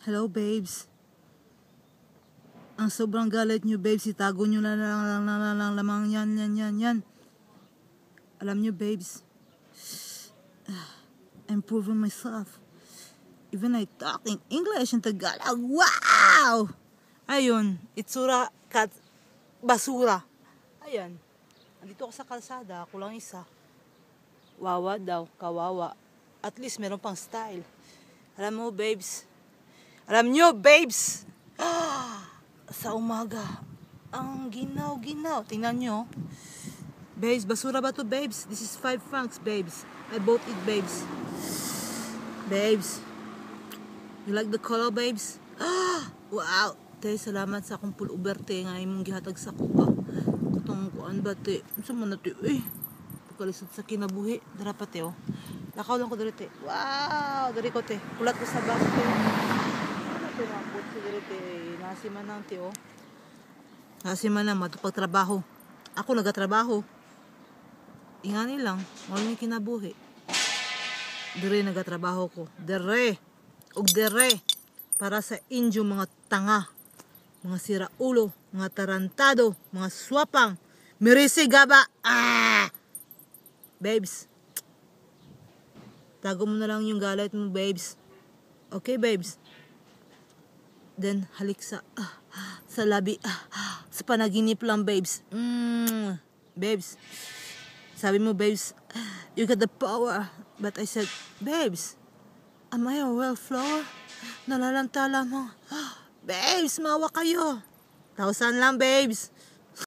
Hello, babes. Ang sobrang galit nyo, babes. Itago nyo na lang lamang yan. Alam nyo, babes. I'm proving myself. Even I talk in English and Tagalog. Wow! Ayun, itsura kat basura. Ayan. Andito ako sa kalsada, ako lang isa. Wawa daw, kawawa. At least meron pang style. Alam mo, babes. Alam nyo, babes. Sa umaga, ang ginaw-ginaw. Tingnan nyo. Babes, basura ba to, babes? This is 5 francs, babes. I bought it, babes. Babes. You like the color, babes? Wow. Te, salamat sa akong pullover, te. Nga imong gihatag sa kuha. Katong kuan ba, te? Sa man na, te? Pagkalisod sa kinabuhi. Dara pa, te, oh. Lakaw lang ko dito, te. Wow! Dari ko, te. Kulat ko sa bus, te. Ano, te, nakapot sa dito, te. Nasiman lang, te, oh. Nasiman lang, matupagtrabaho. Ako nagatrabaho. Ingani lang. Wala yung kinabuhi. Dire nagatrabaho ko. Dire. Og dire. Para sa inyo mga tanga. Mga siraulo. Mga tarantado. Mga swapang. Mirisi gaba. Babes. Tago mo na lang yung galit mo, babes. Okay, babes? Then, halik sa labi. Sa panaginip lang, babes. Babes. Sabi mo, babes, you got the power. But I said, babes, am I a wallflower? Nalalanta lamang. Babes, mawa kayo. 1,000 lang, babes.